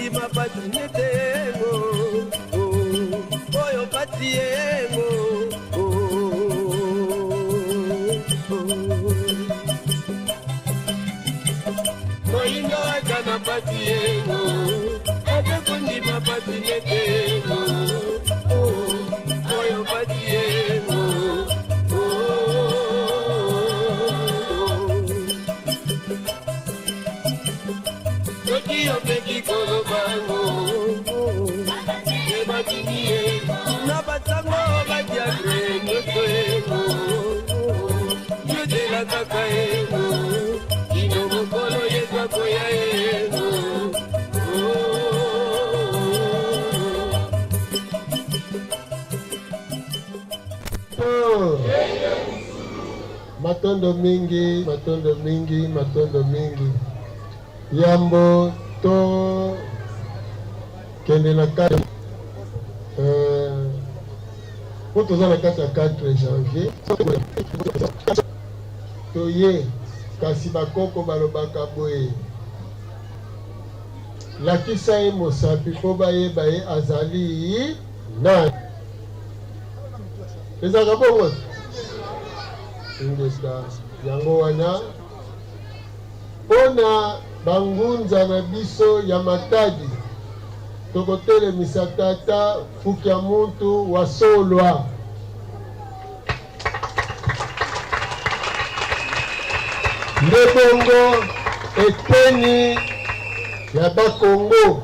ndima pati netengo oyo pati yengo moinga wakana pati yengo ateko ndima pati netengo oyo pati yengo Yo peki kolo bango, eba kiniye, na batango batia greno toego, yo de la kakaego, ino mokolo yetwa koya ego. Matondo mingi, matondo mingi, matondo mingi. Yambo to kende na kati pour na kati ya 4 janvier to ye kasi bakoko balobaka boye lakisa ye mosapi po bayeba ye azali nani ezalaka bongo ingesa yango wana mpona bangunza na biso ya Matadi tokotelemisa tata Fukiamuntu wa Solwa nde bongo eteni ya bakongo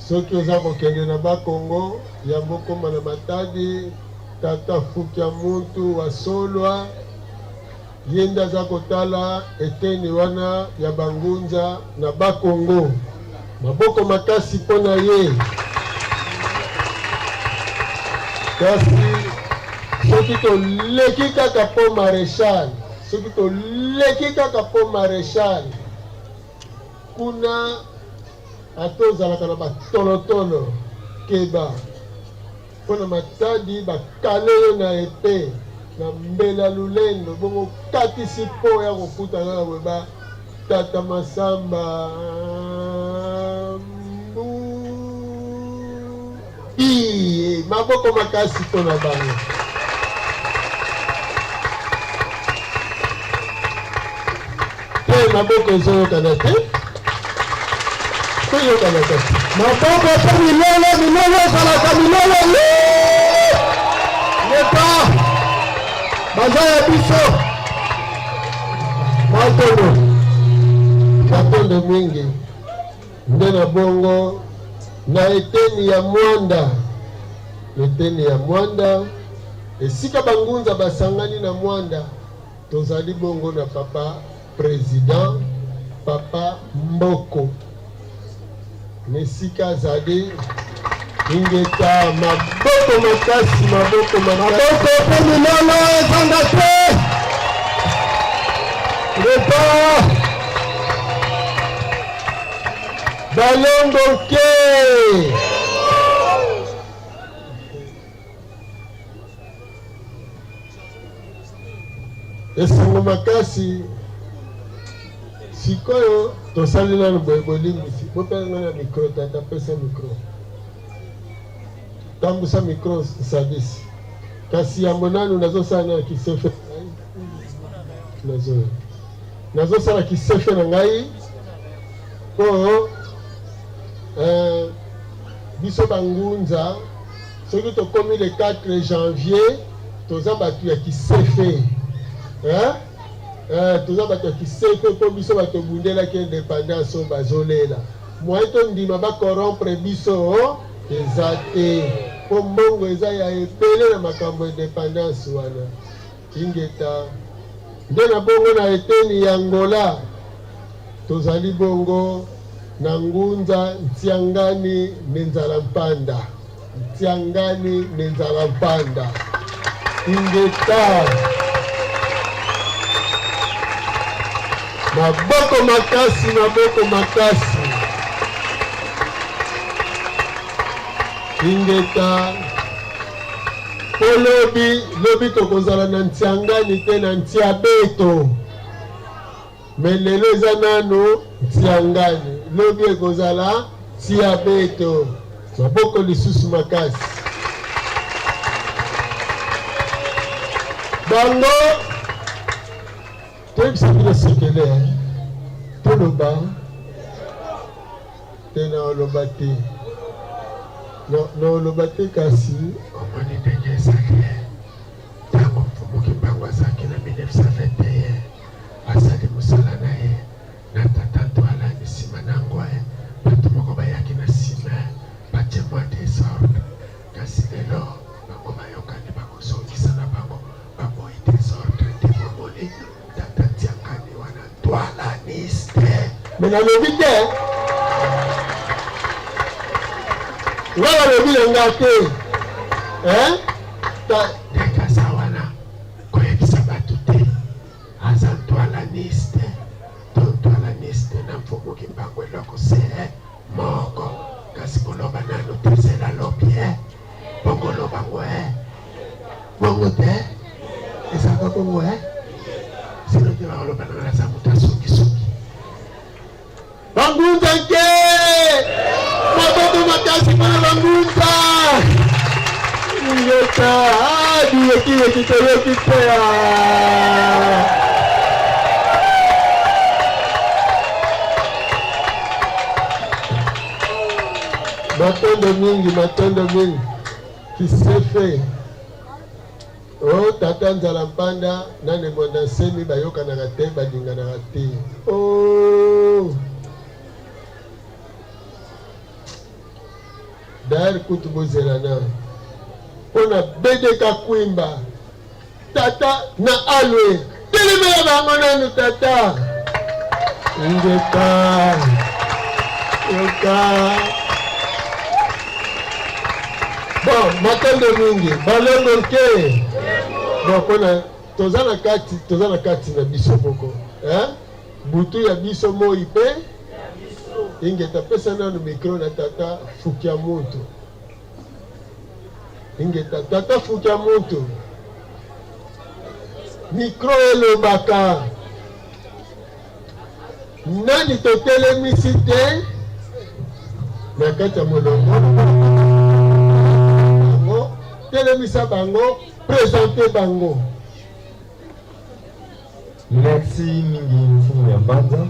soki oza kokende na bakongo ya mbokoma na Matadi tata Fukiamuntu wa Solwa yenda za kotala eteni wana ya bangunza na bakongo maboko makasi pona ye kasi soki toleki kaka po marechal soki toleki kaka po marechal kuna atozalaka na batolotolo keba mpona Matadi bakale yo na epe na mbela lulendo bongo katisi po ya kokutana na weba tata Masamba maboko makasi to na bango te maboko ezoyokana te toyokana te maboko po milolo ezalaka milolo leta bazaya biso matondo mingi nde na bongo na eteni ya mwanda esika bangunza basangani na mwanda tozali bongo na papa président papa Mboko nesika azali ingeta maboko makasi maboko po milolo ezanga te leta balongo ke esango makasi sikoyo tosali nano boyebolimbisi bopelanga na mikro tata pesa mikro tambusa mikro sadisi kasi yambo nanu nazosala na kisefe nazosala kisefe na ngai po biso bangunza soki tokomi le 4 janvier toza bato ya kisefe toza bato ya kisefe po biso bato bundelaki indépendance oyo bazolela moye tondima bakorompre biso eza te po mbongo eza ya ebele na makambo indépendance wana ingeta nde na bongo na eteni ya Ngola tozali bongo na ngunza ntiangani nenzala mpanda ingeta maboko makasi ingeta lobi tokozala na ntiangani te na ntiabeto melelo eza nano ntiangani lobi ekozala tia beto maboko lisusu makasi bango toyebisa bino sekele toloba tena oloba te noloba te kasi omoni ndenge ezali ntango mfumu kimbangu azalaki na 1921 asali mosala na ye na tata Ntwala nsima na ngwa bato moko bayaki na nsima batemoi desordre kasi lelo bango bayokani bakozongisa na bango baboyi desordre te bomoni tata tiakani wana Ntwalaniste me nalobi te nga balobi lenga te ndekaza wana koyebisa bato te aza Ntwalaniste to Ntwalaniste na mfumu kimbangu eloko se moko kasi koloba nano tezela lobi bongo loba ngo bongo te ezalaka bongo sino te bakoloba nanga naza moto asongisongi bangunza nke maboko makasi mpona bangunza ngeta diyekiyeki toyoki te matondo mingi kisefe o tata nzala mpanda nane mwanda nsemi bayokanaka te balinganaka te dayari kutu bozelana mpona bedeka kwimba tata na alwe telemela bango nanu tata ngeka yoka bon matondo mingi balongo nke bon mpona toza na kati na biso moko butu ya biso moi mpe ingeta pesa nanu mikro na tata fukia muntu ingeta tata fukia muntu mikro elobaka nani totelemisi te na kati ya molongo bango telemisa bango présente bango. Merci mingi mfumu ya Mbanza.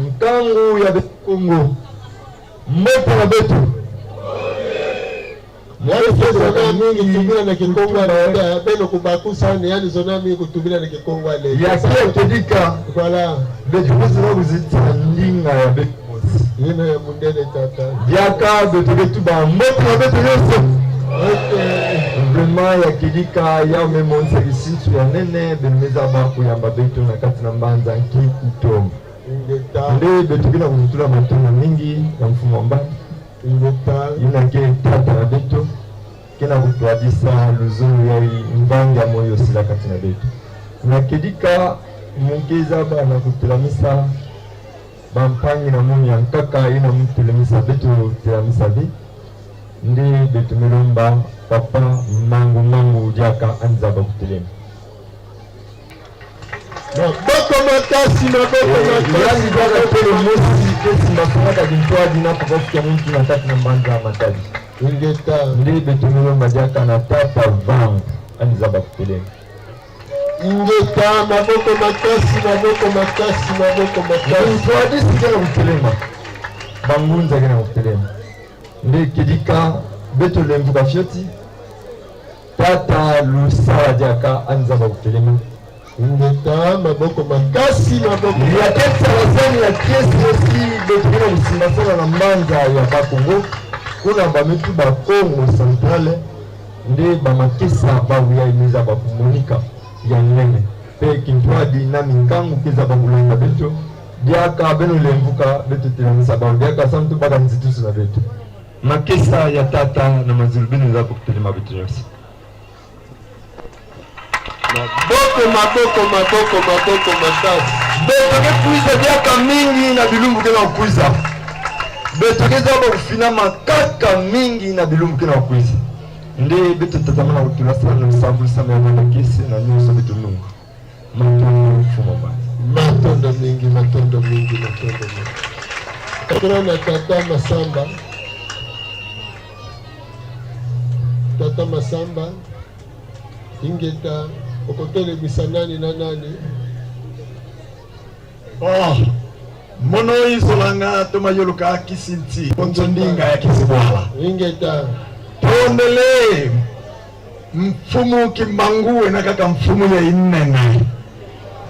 Ntangu ya Kongo moto na betu zona mingi tubila na Kikongo na beno kubakusa ni yani zona mingi kutubila na Kikongo ale ya kia tedika voilà betu kuzo kuzita ndinga ya betu yino ya mundele tata diaka betu ba moto na betu yoso vraiment ya kidika ya memonse lisinsu ya nene bemeza ba kuyamba betu na kati na Mbanza nkikutomba nde betu kina kuzutula matuna mingi ya mfumu wa Mbanza ina ke tata na betu kina kutwadisa luzuru ya Mbanga moyo sila kati na betu na kidika mungeza ba na kutelamisa bampangi na mumi ya nkaka ina mtelemisa betu telamisa vi ndi betu melomba papa mangu ujaka anzaba kutelema maboko makasi yani jaga tele mosi kesi mbafungata jintwa dina kukofikia mtu na kati na Mbanza mataji ingeta ndi betu melomba jaka na tata vangu anzaba kutelema ingeta maboko makasi ntwadisi kena kutelema bangunza kena kutelema ndi kidika betu lemvuka fyoti tata lusawa jaka anzaba kutelema ingeta maboko makasi ya kesa wasani ya kiesi yosi betu kena kusimba sana na Mbanza ya Bakongo kuna bametu Bakongo centrale ndi bamakesa bawu ya imiza bakumonika ya nene pe kintwadi na minkangu keza bangulanga betu diaka beno lemvuka betu telemisa bawu diaka samtu baka nzitusu na betu makesa ya tata na mazulubinu za kutelema betu yosi maboko makasi betu kuiza diaka mingi na bilumbu kena kuiza betu keza kufina makaka mingi na bilumbu kena kuiza ndi betu tatamana kutula sana msambu sama ya mwana kisi na nyuso betu nunga matumu mfumo basi Matondo mingi. Kuna na Tata Masamba. Tata Masamba ingeta okotele misanani na nani. Mono isolanga tumayoluka kisinti onzondinga ya kisibwala ingeta tondele mfumu kimbangu na kaka mfumu ya inene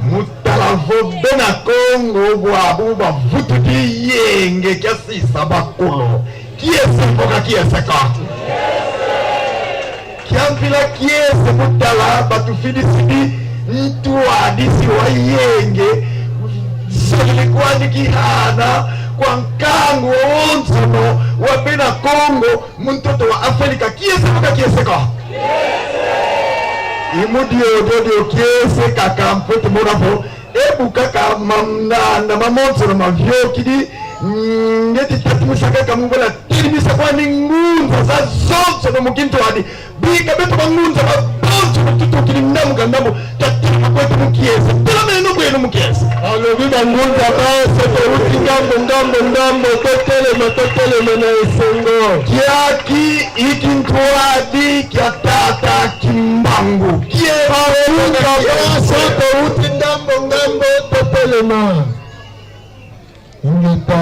mutalavo bena Kongo bwabu bavutu di yenge kiasi sabakolo kiese mboka kiese ka kiampila kiese mutala batufidisidi mtu adisi wa yenge silikuwa nikihana kwa nkangu onzono wa bena Kongo mtoto wa Afrika kiese mboka kiese ka imudio kiese kaka mpote moravo ebu kaka mamnanda mamonso na mavyo kidi ngeti tatumisha kaka mbola tirimisa kwa ningunza za zonso no mukinto hadi bika beto bangunza babonso mtuto kidi ndamu tatima kwetu mukiese tela meno kwenu mukiese alobi bangunza base to uti ngambo totele na isengo kiaki ikintwadi kia tata kimbangu kie baweluka base to uti ngambo totele ingeta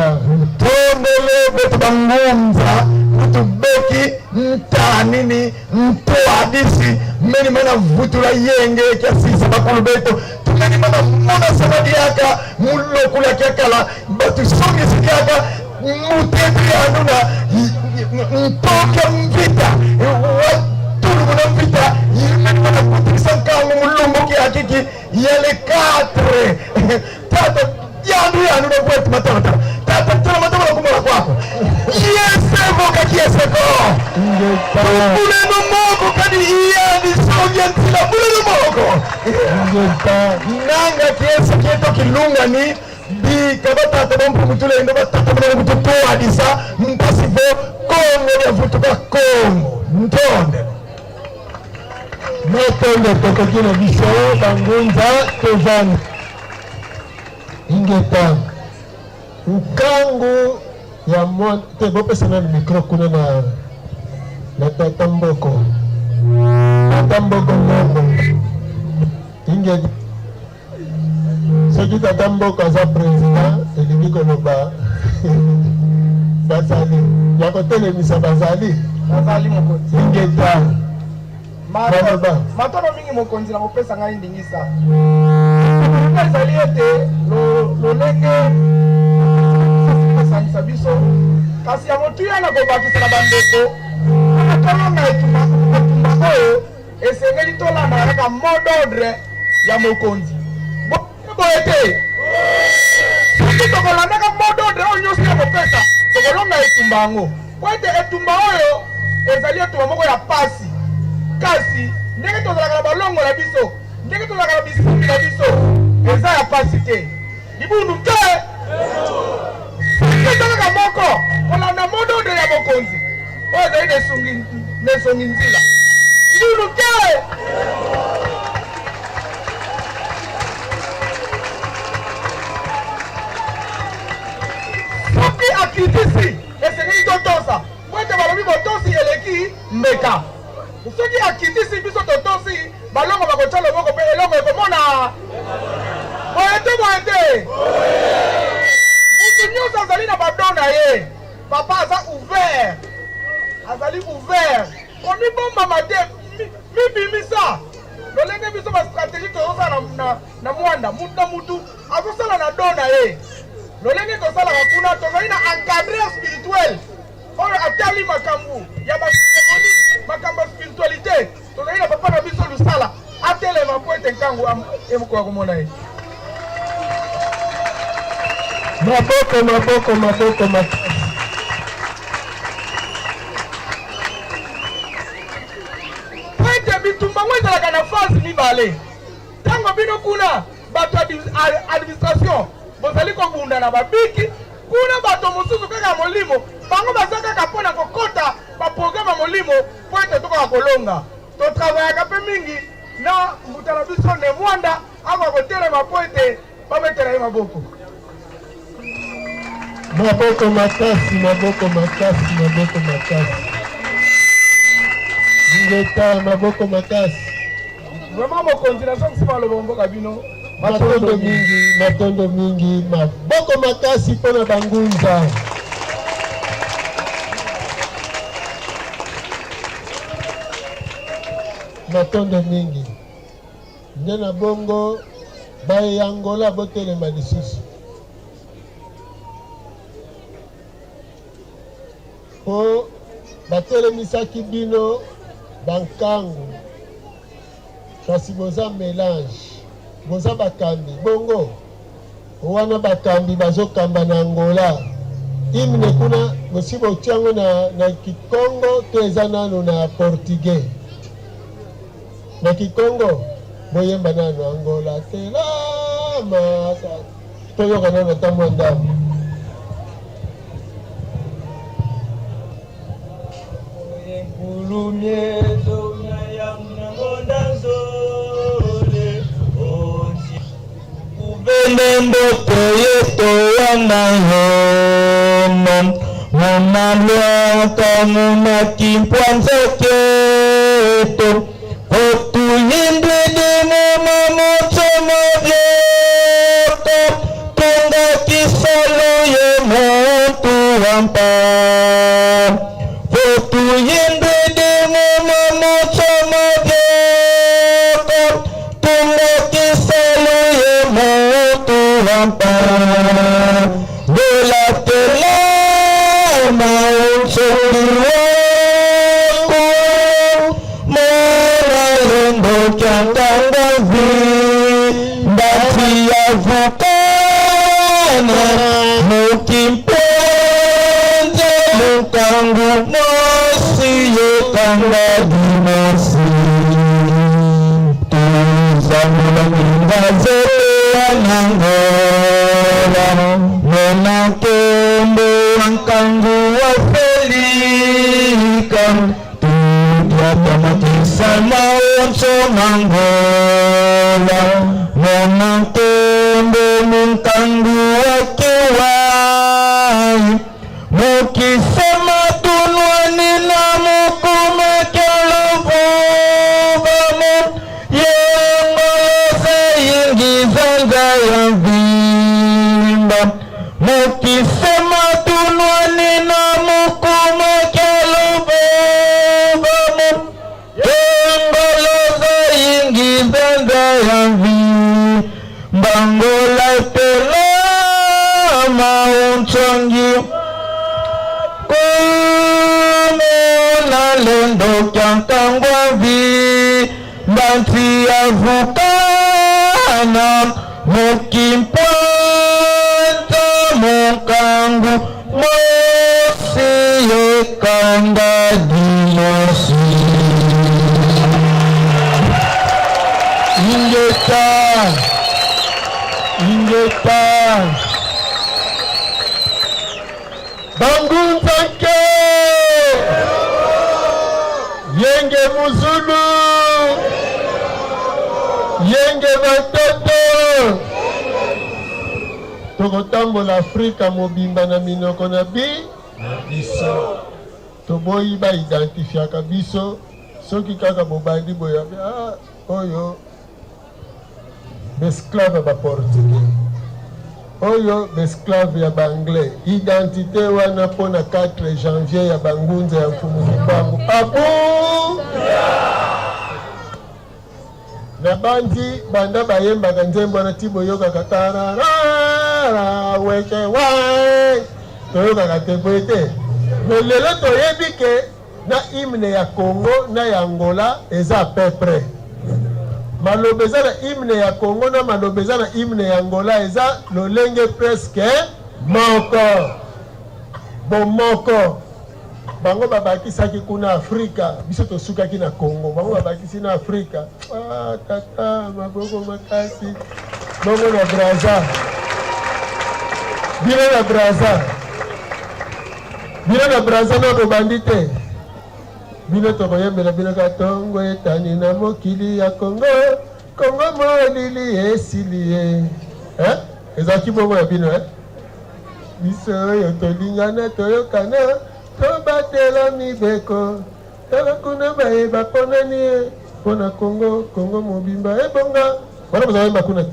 tondele betu bangunza mtubeki mtanini mtoadisi meni mana vutula yenge kia sisa bakulu beto tumeni mana muna sanadi yaka mulo kula kia kala batu songi sikiaka mutebi anuna mtoke mvita watulu muna mvita yimeni mana kutikisa nkangu mulungu kia kiki yele 4 tata yanu na kwetu matata tata tuna matata kumala kwako yese boka kiese ko buleno moko kadi iyani sonja ntila buleno moko nanga kiese kieto kilunga ni bi kabatata bampu mutule ndo batata mwana kututoa disa mpasivo Kongo ya vutuka Kongo ntonde toko kina biso bangunza tovani ingeta nkangu ya mwana te bopesa na mikro kuna na Tata Mboko ngambo ingeta soki Tata Mboko aza president elingi koloba bazali ya kotelemisa bazali mokonzi ingeta matono mingi mokonzi na kopesa ngai ndingisa ezali ete lolenge esangisa biso kasi ya motuya na kobakisa na bandeko tolonga etumba oyo esengeli tolanda kaka mot d'ordre ya mokonzi boye te soki tokolandaka mot d'ordre oyo nyonso ya kopesa tokolonga etumba yango po ete etumba oyo ezali etumba moko ya pasi kasi ndenge tozalaka na balongo na biso ndenge tozalaka na bisimbi na biso eza ya pasi te libundu te ezalaka moko kolanda modode ya mokonzi oyo ezali nesongi nzila libundu te soki akritisi esengeli totosa po ete balobi botosi eleki mbeka soki akitisi biso totosi balongo bakotya loboko mpe elongo ekomona boye te mutu nyonso azali na badon na ye papa aza ouvert komibombama te mibimisa lolenge biso bastratégie tozosala na mwanda mutu na mutu azosala na don na ye lolenge tosalaka kuna tozali na encadreur spirituel oyo atali makambo ya baseremoni makambo ya spiritualité tozali na papa na biso lusala atelema po ete nkango emokoya komona ye maboko po ete bitumba ngo ezalaka na phase mibale ntango bino kuna bato administration bozali kobunda na babiki kuna bato mosusu kaka molimo bango baza kaka mpona kokota baprograme ya molimo po ete tokoka kolonga totravayaka mpe mingi na mbuta na biso ne mwanda akoka kotelema po ete babetela ye maboko. Maboko makasi, maboko makasi, maboko makasi. Ngeta maboko makasi. Vraiment mokonzi na soki sima lobombo kabino. Matondo mingi, matondo mingi, maboko makasi pona bangunza. Matondo mingi. Ndena bongo baye Angola botelema lisusu. Po batelemisaki bino bankangu. Kasi boza mélange. Boza bakambi. Bongo wana bakambi bazokamba na Angola. Imne kuna bosibo tiango na Kikongo teza nano na Portugais. Na Kikongo boyemba nano Angola tela masa toyoka nano tamwanda. Kulumiezo ya mnangonda zole onzi Uvende mboto yeto ya mahoma Mumaloka muna kimpwanza keto Otu yindidi muna moto mobyoto Tunga kisalo ye motu wampa Otu yindidi muna moto mobyoto Tunga kisalo ye motu wampa Dola tela maunso wako Mora lendo kyanganga vi Mbati ya vukana Mukimponza mukangu mosi Yekanga dimosi Tuzamula mingaze Anangola Mona kembo Ankangu wa felika Tudiata makisama Onso mangola Mona kembo Munkangu wa kiwai Mukisema tunwani na mukume Kelovubamu Yengoloza ingizanga ya vimba Mukisema tunwani na mukume Kelovubamu Yengoloza ingizanga ya vimba Ngola tela maunchongi Kumula lendo kyankangwa vi Mbanti ya vukana Mukimpwanta mukangu Mosi yekanga dimosi Ingeta Bangunzake Yenge Muzulu Yenge Batoto Tokotambola Afrika mobimba na minoko na biso Toboyi ba identifiaka biso Soki kaka bobandi boya oyo Besclave ba Portugais Oyo besclave ya banglais Identité wana pona 4 janvier ya bangunza ya mfumu kibangu Abu Na bandi banda bayemba nzembo na tibo yoka katara Weke wai Toyoka kateboete Lelo toyebike na hymne ya Congo na ya Angola eza à peu près Malobeza na hymne ya Congo na malobeza na hymne ya Angola eza lolenge presque moko bomoko bango babakisaki kuna Afrika biso tosukaki na Congo bango babakisi na Afrika tata maboko makasi bongo na Brazza bino na Brazza na bobandite bino tokoyembela bino katongo etani na mokili ya Congo Congo molili esili ye ezalaki bongo ya bino biso oyo tolingana toyokana tobatela mibeko tala kuna bayeba mpona nini mpona kongo mobimba ebonga wana bozayemba kuna te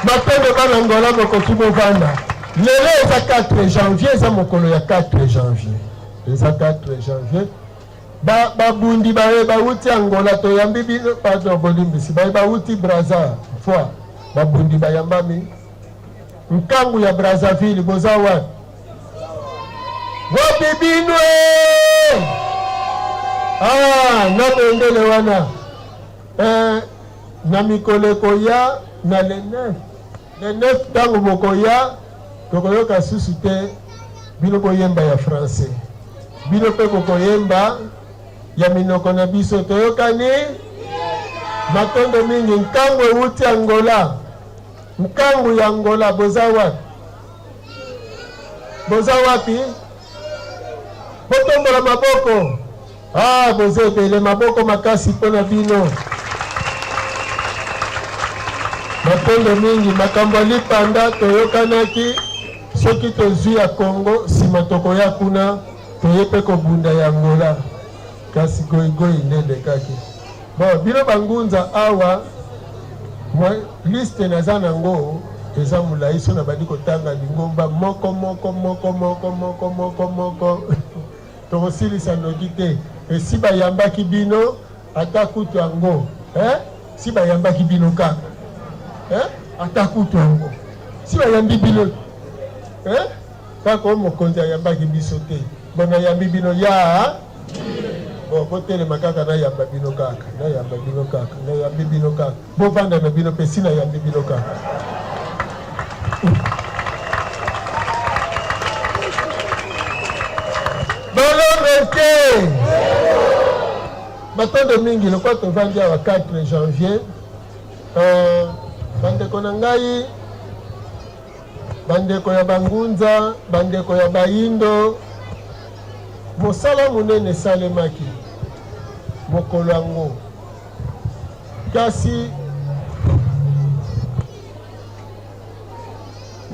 mapende bana ngola bokoki bovanda lelo eza 4 janvier eza mokolo ya 4 janvier eza 4 janvier babundi baye bauti angola toyambi bino pardon bolimbisi baye bauti braza foi babundi bayambami nkangu ya Brazzaville boza wapi wapi bino na bendele wana na mikolo ekoya na le 9 ntango bokoya tokoyoka susu te bino boyemba ya français bino mpe bokoyemba ya minoko na biso toyokani matondo mingi nkangu ewuti angola nkangu ya angola boza wapi botombola maboko boza ebele maboko makasi mpona bino matondo mingi makambo alipanda toyokanaki soki tozwi ya Congo nsima tokoya kuna toye mpe kobunda ya angola kasi goigoi nde elekaki bon bino bangunza awa liste naza nango eza molai so na bandi kotanga lingomba moko tokosilisa noki te esi bayambaki bino ata kutu yango si bayambaki bino kaka ata kutu yango si bayambi bino kaka o mokonzi ayambaki biso te bona yambi bino ya botelema kaka nayamba bino kaka nayambi bino kaka bovanda na bino mpe si nayambi bino kaka balongo te batondo mingi lokwa tovandi awa 4 janvier bandeko na ngai bandeko ya bangunza bandeko ya bayindo mosala monene esalemaki mokolo yango kasi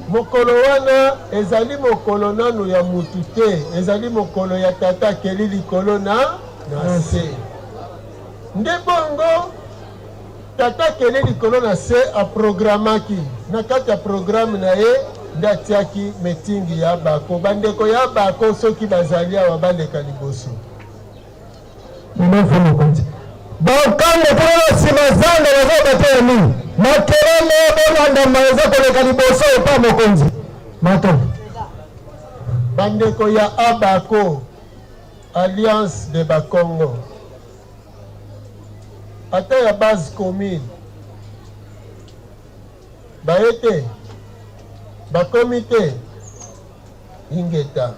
mokolo wana ezali mokolo nanu ya mutu te ezali mokolo ya tata akeli likolo na se nde bongo tata akeli likolo na se aprogramaki na kati ya programe na ye nde atiaki metingi ya bako bandeko ya bako soki bazali awa baleka liboso bakango mpona nsima zanda bazobata ya nini makelele bonandamba eza koleka liboso epa mokonzi mato bandeko ya abako alliance de bakongo ata ya base commune baye te bakomi te ingeta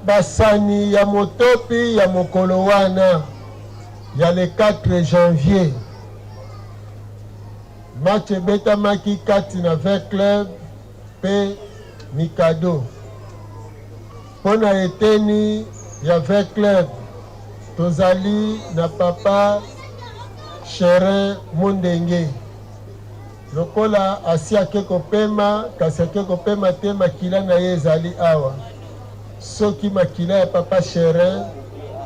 basani ya motopi ya mokolo wana ya le 4 janvier match ebetamaki kati na 20 club mpe mikado mpona eteni ya 20 club tozali na papa Cherin Mondenge lokola asi ake kopema kasi ake kopema te makila na ye ezali awa soki makila ya papa Cherin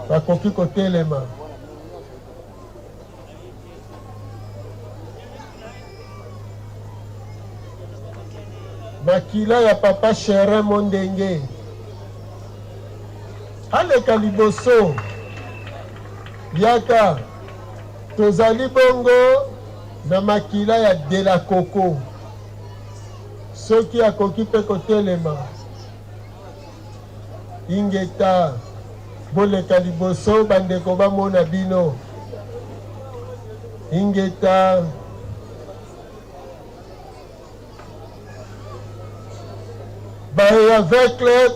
bakoki kotelema makila ya papa Cherin Mondenge aleka liboso yaka tozali bongo na makila ya de la Coco soki akoki mpe kotelema ingeta boleka liboso bandeko bamona bino ingeta baye ya 20 club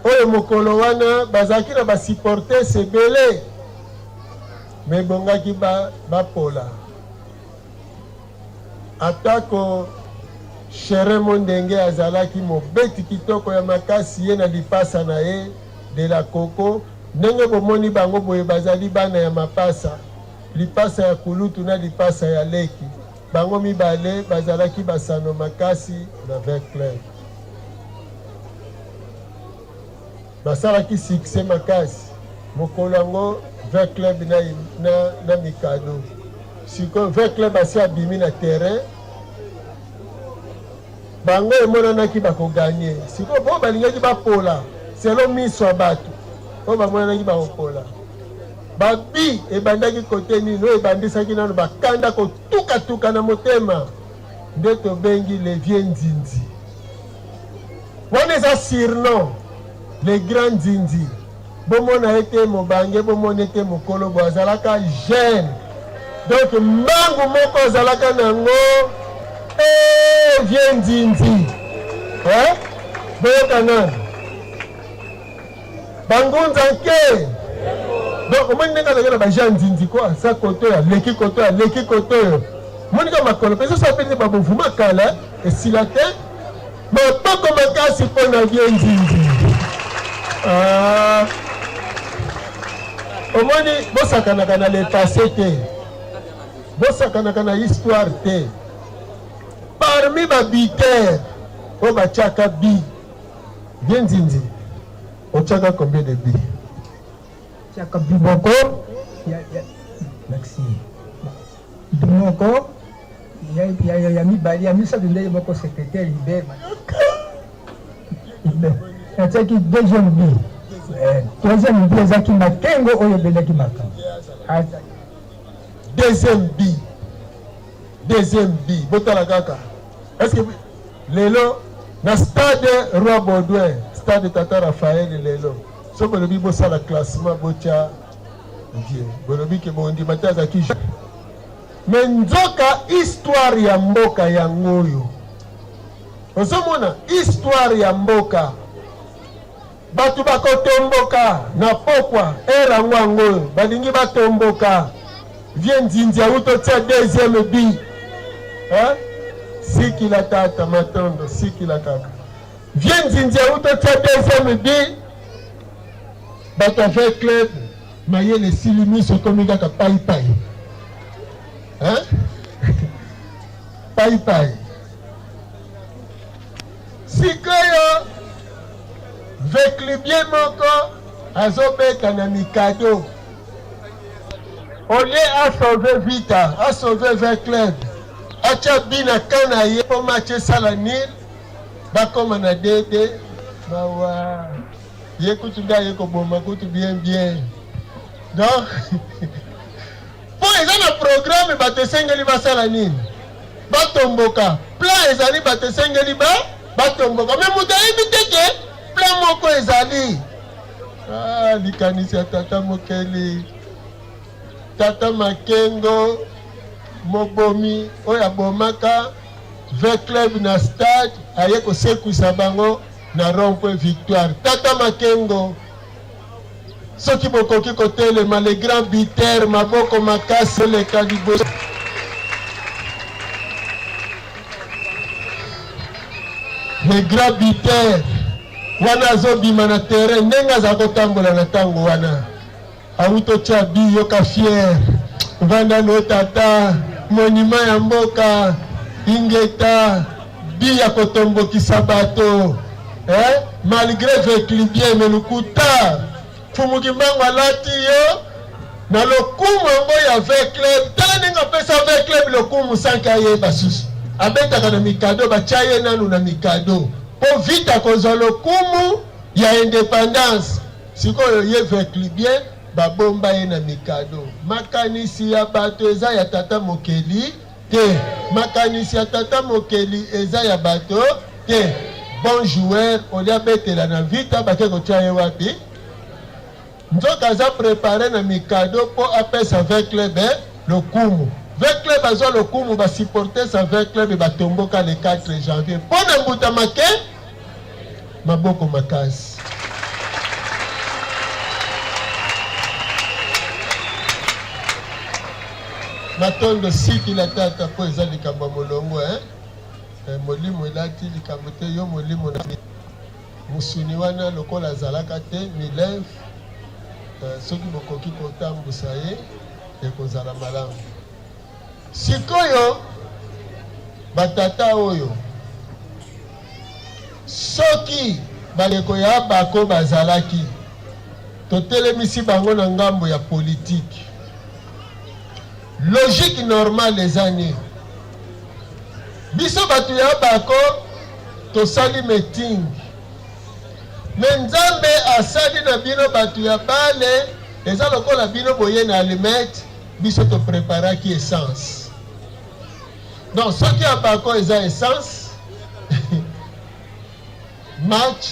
oyo mokolo wana bazalaki na basupporters ebele me bongaki bapola atako Cherin Mondenge azalaki mobeti kitoko ya makasi ye na lipasa na ye de la Coco ndenge bomoni bango boye bazali bana ya mapasa lipasa ya kulutu na lipasa ya leki bango mibale bazalaki basano makasi na Vert Club basalaki succès makasi mokolo yango Vert Club na mikado sikoyo Vert Club asi abimi na terrain bango emonanaki bakoganye sikoyo bo balingaki bapola selo miso ya bato oyo bamonanaki bakopola babi ebandaki kote nini oyo ebandisaki nano bakanda kotukatuka na motema nde tobengi Levier Nzinzi wana eza surnom le grand Nzinzi bomona ete mobange bomona ete mokolo bo azalaka jeune donc mbangu moko azalaka nango Levier Nzinzi boyoka nani bangunza nke donc omoni ndenge azalaki na bajean Nzinzi ko asa koto ya leki koto ya leki koto oyo monika makolo mpenza so apesi babovuma kala esila te mapoko makasi mpo na Levier Nzinzi omoni bosakanaka na le passé te bosakanaka na histoire te parmi babiter oyo batiaka bi Levier Nzinzi otiaka combien de bi tiaka bi moko merci bi moko ya mibali ya misato nde moko secrétaire Hubert natiaki deuxième bi troisième bi ezalaki makengo oyo ebendaki makambo deuxième bi botala kaka est-ce que lelo na stade Roi Baudouin stade Tata Raphaël lelo so bolobi bosala classement botia vie bolobi ke bondima te azalaki me nzoka histoire ya mboka yango oyo ozomona histoire ya mboka bato bakotomboka na pokwa erango yango oyo balingi batomboka Levier Nzinzi auti otia deuxième bi sikila tata matondo sikila kaka Levier Nzinzi auti otia deuxième bi bato ya Vert Club mayele esili miso komi kaka paipai paipai sikoyo Vert Clubien moko azobeta na mikado olie asauve vita asauve Vert Club atia bi na kana ye po match esala nil bakoma na dede bawa ye kutu nda ye koboma kutu bien donc po eza na programme bato esengeli basala nini batomboka plan ezali bato esengeli batomboka me moto ayebi teke plan moko ezali likanisi ya tata mokeli tata makengo mobomi oyo abomaka Vert Club na stade aye kosekwisa bango na rond-point Victoire tata makengo soki bokoki kotelema le grand biter maboko makasi eleka liboso le grand biter wana azobima na terrain ndenge aza kotambola na ntango wana awuti otia bi yoka fiere vanda no tata monima ya mboka ingeta bi ya kotombokisa bato malgré Vert Clubien me lukuta fumuki mbango alati yo na lokumu yango ya Vert Club tala ndenge apesa Vert Club lokumu sanki ayeba susu abetaka na mikado batia ye nanu na mikado po vita kozwa lokumu ya indépendance sikoyo ye Vert Clubien babomba ye na mikado makanisi ya bato eza ya tata mokeli te makanisi ya tata mokeli eza ya bato te bon joueur olia betela na vita bake kotia ye wapi nzoka aza prepare na mikado po apesa Vert Club lokumu Vert Club azwa lokumu basupporter sa Vert Club batomboka le 4 janvier mpo na mbuta make maboko makasi matondo sikila tata po eza likambo molongo molimo elati likambo te yo molimo musuni wana lokola azalaka te milève soki bokoki kotambusa ye ekozala malamu. Sikoyo batata oyo soki baleko ya bako bazalaki totelemisi bango na ngambo ya politique, logique normale ezani biso batu ya bako tosali meeting, me nzambe asali na bino batu ya bale eza lokola bino boye na allumette, biso to preparaki essence. Donc soki ya bako eza essence match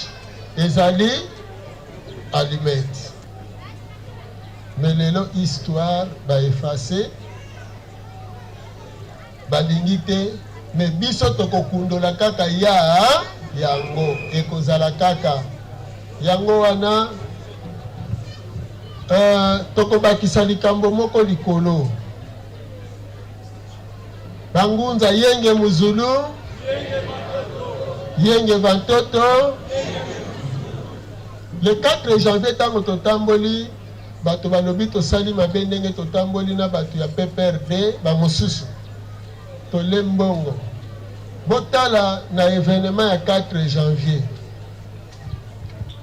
ezali allumette. Mais lelo histoire ba effacer balingi te, mais biso tokokundola kaka ya yango ekozala kaka yango wana tokobakisa likambo moko likolo. Bangunza yenge muzulu yenge vantoto. Le 4 janvier tango totamboli bato balobi tosali mabe ndenge totamboli na bato ya PPRD bamosusu tolembongo botala na événement ya 4 janvier.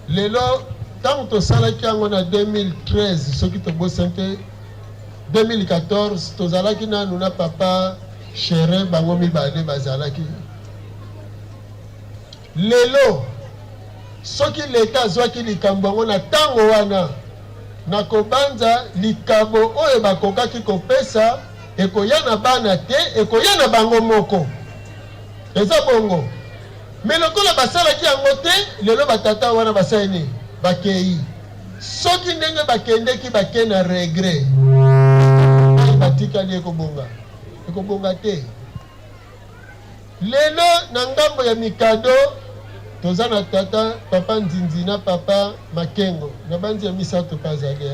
Lelo tango tosalaki yango na 2013 soki tobosante 2014 tozalaki nanu na papa Chere bango mibale bazalaki. Lelo soki leta azwaki likambo yango na tango wana na kobanza likambo oyo bakokaki kopesa ekoya na bana te, ekoya na bango moko. Eza bongo. Me lokola basalaki yango te, lelo batata wana basali bakei. Soki ndenge bakendeki bake na regret. Batikali ekobonga. Ekobonga te. Lelo na ngambo ya mikado toza na tata papa Nzinzi na papa Makengo na banzi ya misato pazali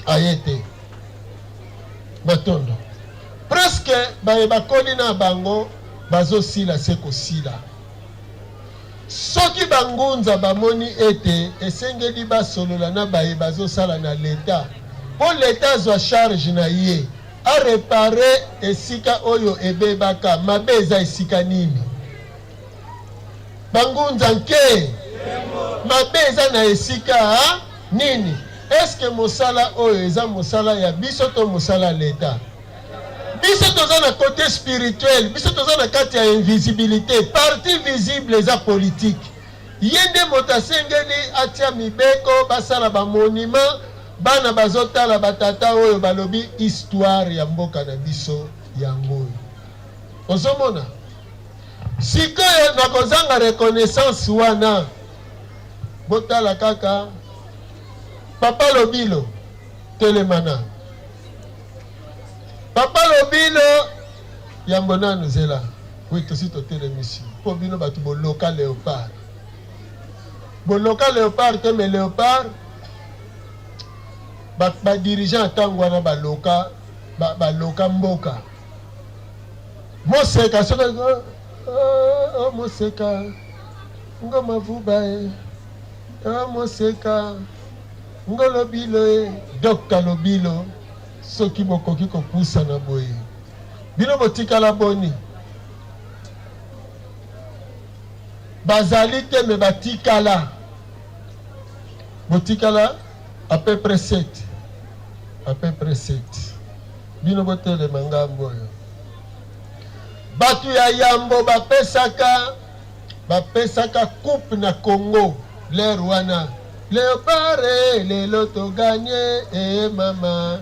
ayete batondo presque baye bakoli na bango bazo sila seko sila. Soki bangunza bamoni ete esengeli basolola na baye bazo sala na leta po leta zwa charge na ye a réparer esika oyo ebebaka mabeza esika nini. Bangunza nke mabeza na esika nini. Eske mosala oyo eza mosala ya biso to mosala leta? Biso toza na côté spirituel, biso toza na kati ya invisibilité. Partie visible eza politique. Yende motasengeli atia mibeko basala ba monument bana bazotala batata oyo balobi histoire ya mboka na biso yango. Ozomona sikoyo nakozanga reconnaissance wana botala kaka papa Lobilo telemana papa Lobilo yambona nuzela oui tosi to telemisi po bino batu boloka léopard te mais léopard ba dirigeant tango wana baloka mboka moseka soka moseka ngoma vubae moseka ngolobilo Dr. Lobilo soki bokoki kopusa na boye bino botikala boni bazali te me batikala botikala à peu près 7 bino botele mangambo yo batu ya yambo bapesaka coupe na Congo le Rwanda Léopard lelo to gagné mama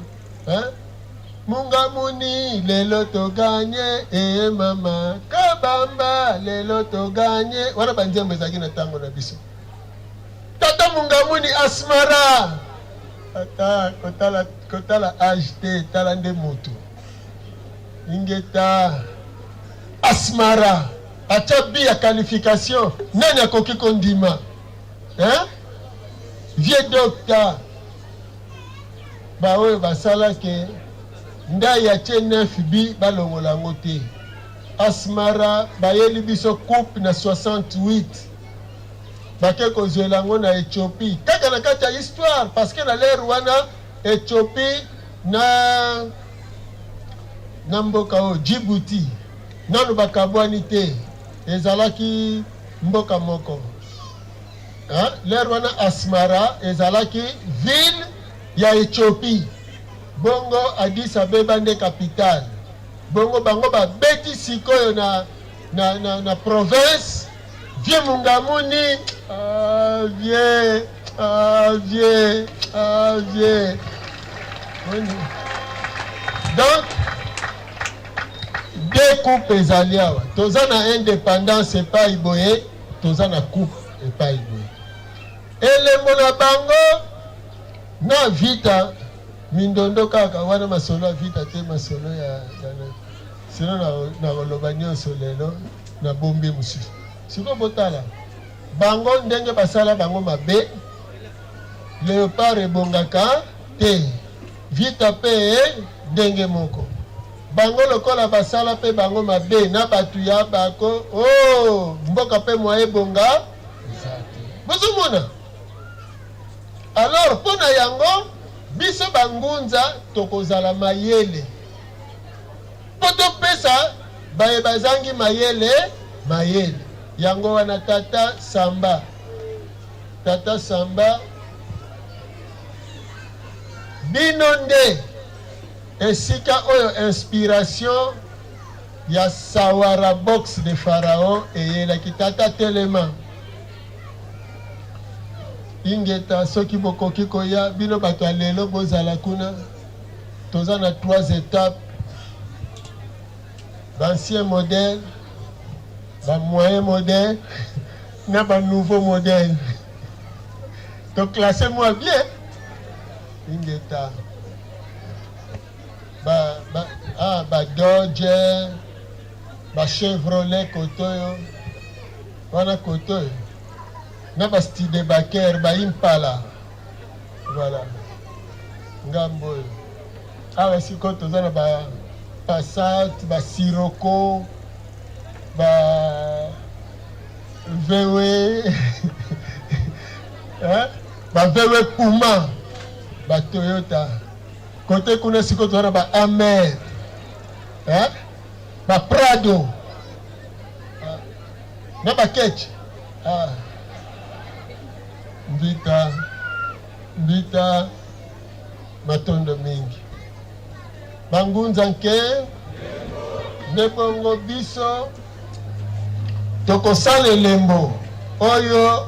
Mungamuni lelo to gagné mama Kabamba lelo to gagné wana banzembe zaki na tango na biso tata Mungamuni Asmara ata kotala age tala nde moto ingeta Asmara achabi ya qualification nani akoki kondima vieux docteur baoyo basala ke ndai ya 9 bi balongola ngote Asmara bayeli biso coupe na 68 bake kozwela yango na Éthiopie kaka na kati ya histoire parce que na lere wana Éthiopie na mboka oyo Djibouti nanu bakabwani te ezalaki mboka moko lere wana Asmara ezalaki ville ya Éthiopie bongo Addis Abeba nde capitale bongo bango babeti sikoyo na province vie mungamuni vie donc deux coupes ezali awa toza na indépendance epai boye toza na coupe epai boye elembo na bango na vita mindondo kaka wana masolo ya vita te masolo ya sino na koloba nyonso lelo na bombe mosusu siko botala bango ndenge basala bango mabe léopard ebongaka te vita mpe ndenge moko bango lokola basala mpe bango mabe na bato ya bako mboka mpe mwa ebonga bozomona alors mpona yango biso bangunza tokozala mayele po topesa baye bazangi mayele yango wana tata Samba bino nde esika oyo inspiration ya Sawara box de Pharaon eyelaki tata telema ingeta soki bokoki koya bino bato ya lelo bozala kuna toza na 3 étapes d'ancien modèle ba moyen modèle na ba nouveau modèle donc classez moi bien ingeta ba Dodge ba Chevrolet kotoyo wana kotoyo na ba Studebaker ba Impala voilà ngambo oyo awa siko toza na ba Passat ba Sirocco ba VW ba VW Puma ba Toyota côté kuna siko toza na ba Amer ba Prado na ba Ketch mbita matondo mingi bangunza nke ndebongo biso tokosala elembo oyo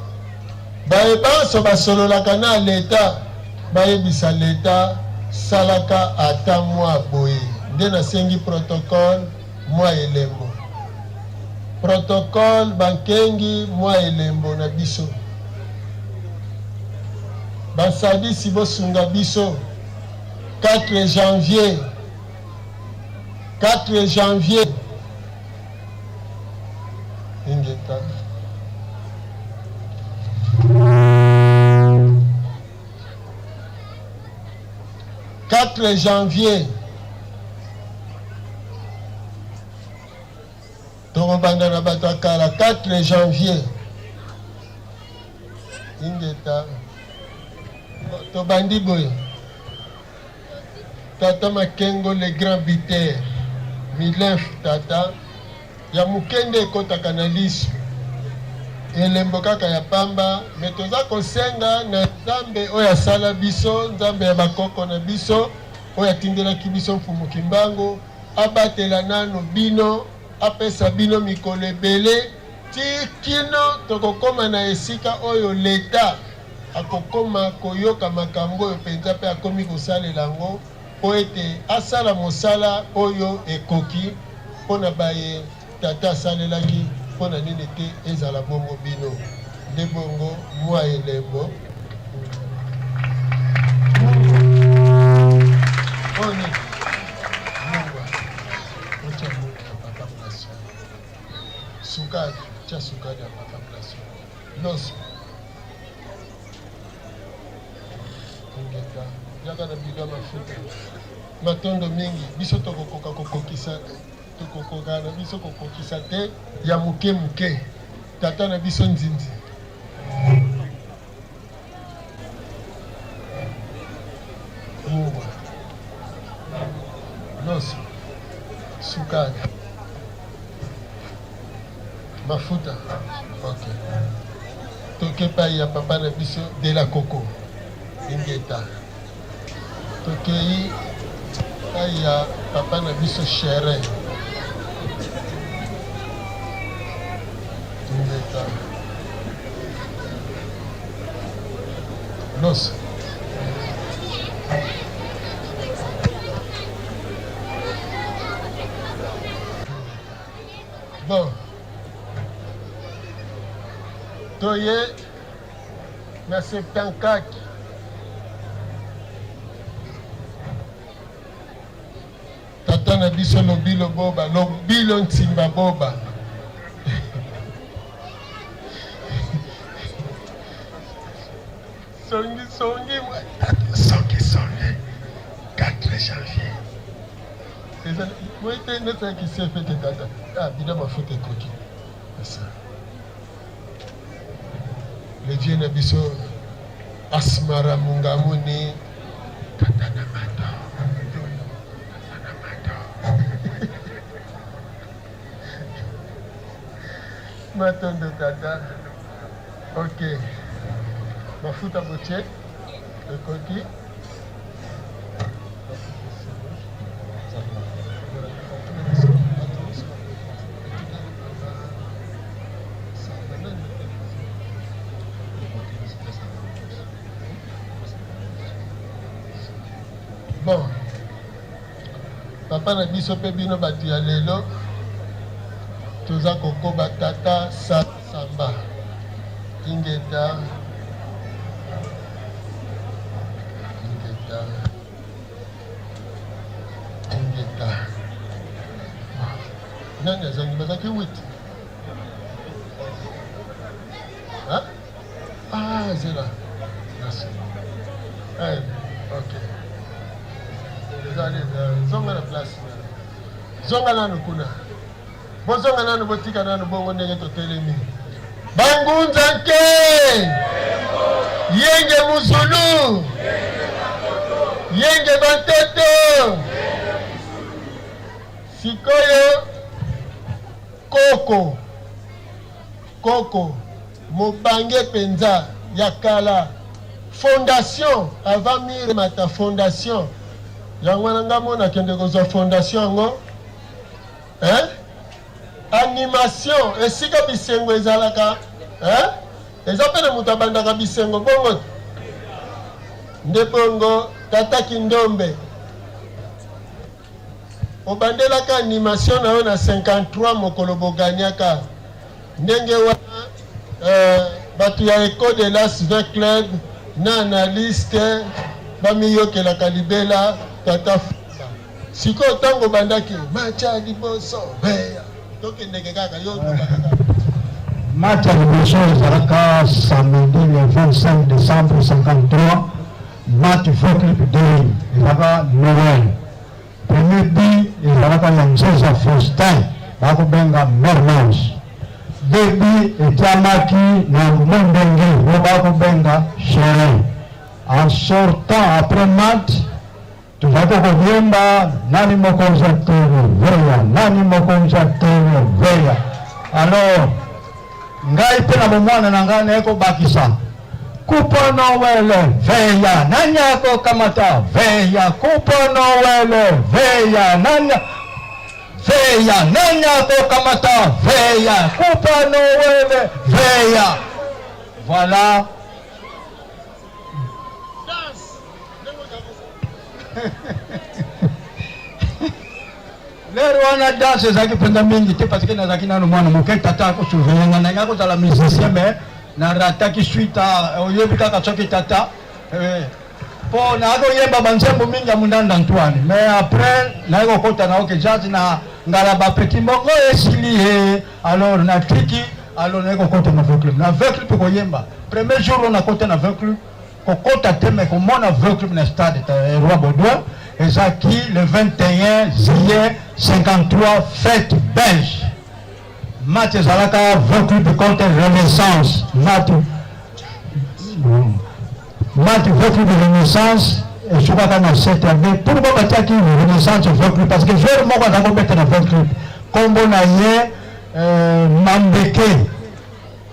bayebanso basololaka na leta bayebisa leta salaka ata mwa boye nde nasengi protocole mwa elembo protocole bankengi mwa elembo na biso basadisi bosunga biso 4 janvier ingeta tokobanda na bato akala 4 janvier ingeta tobandi boye tata Makengo le grand biter milef tata ya mukende ekotaka na lisu elembo kaka ya pamba me toza kosenga na nzambe oyo asala biso nzambe ya bakoko na biso oyo atindelaki biso mfumu kimbangu abatela nano bino apesa bino mikolo ebele tikino tokokoma na esika oyo leta akokoma koyoka makambo oyo mpenza mpe akomi kosalela yango po ete asala mosala oyo ekoki mpona baye tata asalelaki mpona nini te ezala bongo bino nde bongo mwa elembo oni sukari tia sukari ya papa place loso ngeta yaka na biga mafuta matondo mingi biso tokokoka kokokisa tokokoka na biso kokokisa te ya muke tata na biso nzinzi sukari mafuta ok toke pai ya papa na biso de la coco ingeta tokei pai ya papa na biso chere ingeta los bon toye na 74 tata na biso lobilo boba lobilo ntimba boba songi 4 janvier moi te neta qui s'est fait tata ah bida mafuta ekoki ça le vieux na biso asmara mungamuni tata na mato matondo tata ok mafuta boche ekoki bon papa na biso mpe bino bato ya lelo toza kokoba tata samba ingeta nani azangi bazaki 8 ah zela merci ok zonga na place zonga nanu kuna bozonga nanu botika nanu bongo ndenge totelemi bangunza nke yenge muzulu yenge bantoto sikoyo koko mobange penza ya kala fondation avant mire mata fondation yango nanga mona kende kozwa fondation yango animation esika bisengo ezalaka eza pene moto abandaka bisengo bongo nde bongo tata Kindombe obandelaka animation na yo na 53 mokolo boganyaka ndenge wana bato ya Eco de Las Vegas Club na analyste bamiyokelaka libela tata sikoyo ntango bandaki macha liboso beya tokendeke kaka yo match ya liboso ezalaka samedi le 25 décembre 53 match Vauclip Dei ezalaka Noël premier but ezalaka ya Nzeza Faustin bakobenga Mermans debi etiamaki na Mondenge oyo bakobenga Chérin. En sortant après match tuzalaki koyemba nani mokonzi atene veya nani mokonzi atene veya. Alors ngai mpe na bomwana na ngai naye kobakisa kupo Noele veya nani akokamata veya kupo Noele veya nani akokamata veya kupo Noele veya. Voilà. Lero wana danse ezalaki mpenza mingi te parce que nazalaki nano mwana moke tata akosurveillenga na ngai kozala musicien mais narataki suite oyebi kaka soki tata mpo nakoyemba banzembo mingi ya mundanda Antoine mais après naye kokota na oke jazz na ngala bapeti mbongo esili ye alors na triki alors naye kokota na Vauclip na Vauclip koyemba premier jour nakota na Vauclip kokota te mais komona Vauclip na stade Roi Baudouin ezaki le 21 juillet 53 fête belge. Match ezalaka Vauclip contre Renaissance. Match Vauclip Renaissance je crois qu'on a 7 années. Pourquoi bâtir qui renaissance au club? Parce que je moi quand on met dans le club, comme on a eu Mambeke,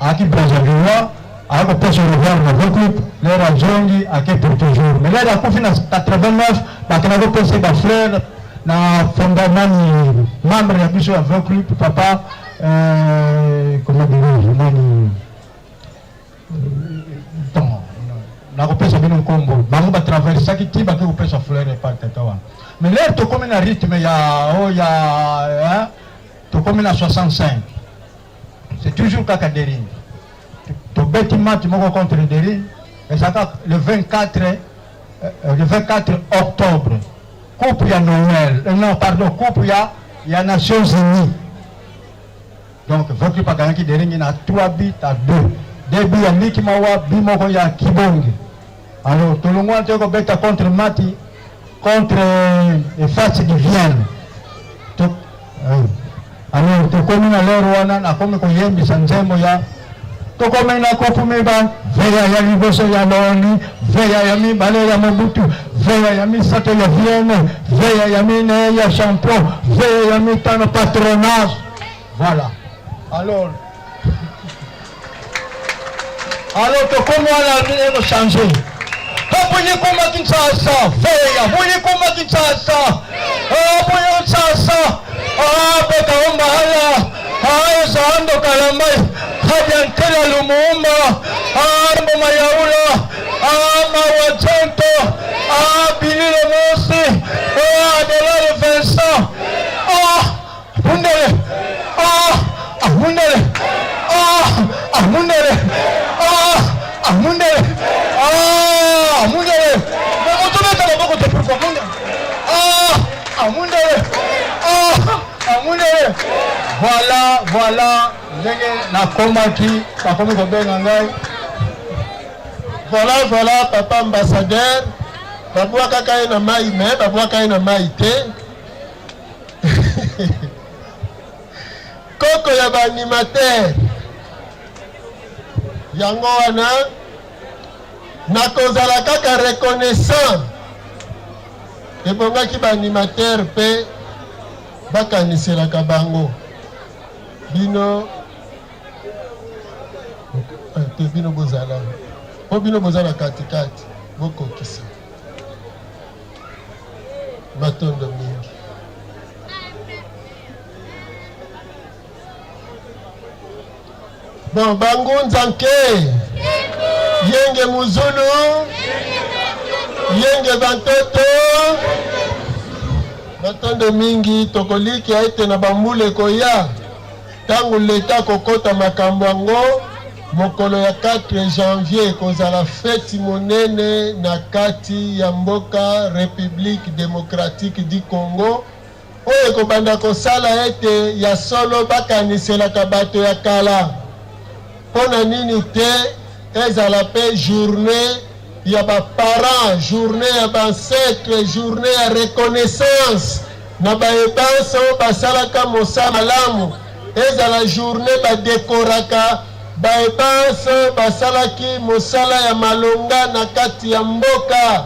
à qui Brazzaville, à qui peut se revoir dans le club, les raisons à qui pour toujours. Mais là, il a confié en 89, parce qu'on avait pensé ma frère, na fondamani membre ya biso ya club, papa, comment dire, nani. nakopesa bino nkombo bango batraversaki ti bake kopesa fleur eparte kawa mais lere tokomi na rythme ya tokomi na 65 c'est toujours kaka Dering tobeti match moko contre Dering ezaka le 24 octobre coupe ya Noël non pardon coupe ya Nations Unies donc Vokli paganaki Dering na 3 buts à 2 début ya Miki Mawa bimoko ya Kibonge. Alors tout le monde est bêta contre Mati contre les Faces de Vienne. Alors tu comme na lero wana na comme ko yembi sanzemo ya to comme na ko fumeba veya ya liboso ya loni veya ya mi bale ya Mobutu veya ya mi sato ya Vienne veya ya mi ne ya champion veya ya mi tano patronage. Voilà. Alors to comme on a changé. Apoye kuma Kinshasa, veya, apoye kuma Kinshasa, apoye Kinshasa, beka omba haya, Zando Kalamai, hadi Ankela Lumumba, Mboma Yaula, Mawajento, Bilile Mosi, Adelale Vincent, Mundele, Mundele, Mundele, Mundele, Mundele, mais on te met dans la boque de pourquoi Mundele, Mundele. Voilà, na komaki, na komi ko benga ngai. Voilà, papa ambassadeur. Babua kaka na mai me, babua kaka na mai te. Koko ya ba animateur. Yango wana nakozala kaka reconnaissant ebongaki baanimateur mpe bakaniselaka bango bino te bino bozala po bino bozala katikati bokokisa matondo mingi bon bangunza nke yenge muzulu yenge bantoto matondo mingi tokoliki ete na bambule koya tangu leta kokota makambo yango mokolo ya 4 janvier kozala feti monene na kati ya mboka République démocratique du Congo oyo kobanda kosala ete ya solo bakaniselaka bato ya kala pona nini te ezala pe journée ya baparent journée ya bancêtre journée ya reconnaissance na bayebanso basalaka mosala malamu ezala journée badekoraka bayebanso basalaki mosala ya malonga na kati ya mboka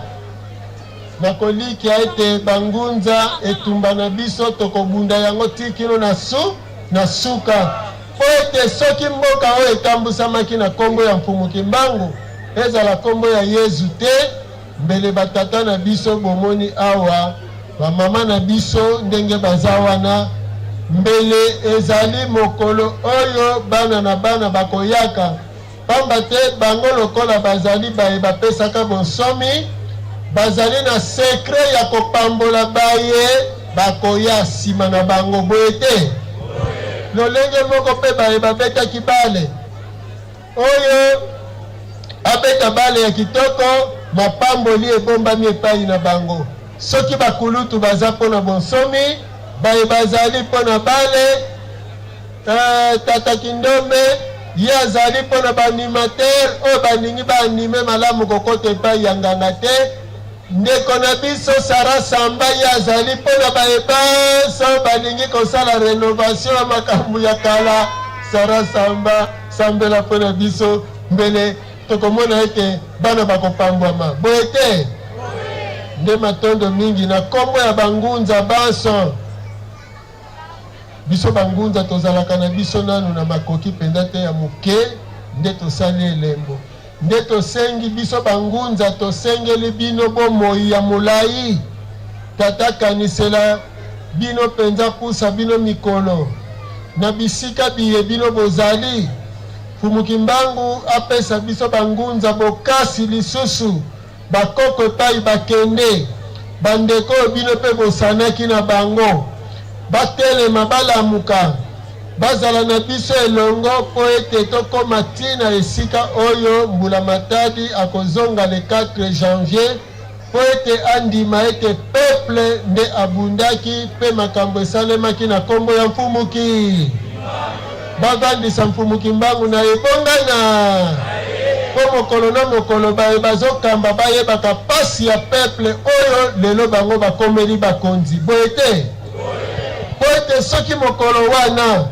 nakoliki ete bangunza etumba na biso tokobunda yango tikino na suka po ete soki mboka oyo etambusamaki na kombo ya Mfumuki Mbangu ezala kombo ya Yezu te mbele batata na biso bomoni awa bamama na biso ndenge baza wana mbele ezali mokolo oyo bana na bana bakoyaka pamba te bango lokola bazali baye bapesaka bonsomi bazali na sekre ya kopambola baye bakoya nsima na bango boye te lolenge moko mpe baye babetaki bale oyo abeta bale ya kitoko mapamboli ebombami epai na bango soki bakulutu baza mpona bonsomi baye bazali mpona bale tata Kindombe ye azali mpona baanimateur oyo baningi baanime malamu kokota epai ya nganga te ndeko na biso Sara Samba ye azali mpona bayebanso balingi kosala renovation ya makambo ya kala Sara Samba sambela mpona biso mbele tokomona ete bana bakopambwama boye te nde matondo mingi na kombo ya bangunza baso biso bangunza tozalaka na biso nanu na makoki penda te ya moke nde tosali elembo nde tosengi biso bangunza tosengeli bino bomoi ya molai tata kanisela bino penza kusa bino mikolo na bisika biye bino bozali fumuki mbangu apesa biso bangunza bokasi lisusu bakoko epai bakende bandeko bino mpe bosanaki na bango batelema balamuka bazala na biso elongo mpo ete tokoma ntina esika oyo mbula matadi akozonga le 4 janvier mpo ete andima ete peuple nde abundaki mpe makambo esalemaki na kombo ya mfumuki bagandisa mfumuki mbangu na ebongana mpo mokolo na mokolo bazokamba bayebaka pasi ya peuple oyo lelo bango bakomeli bakonzi boye te po ete soki mokolo wana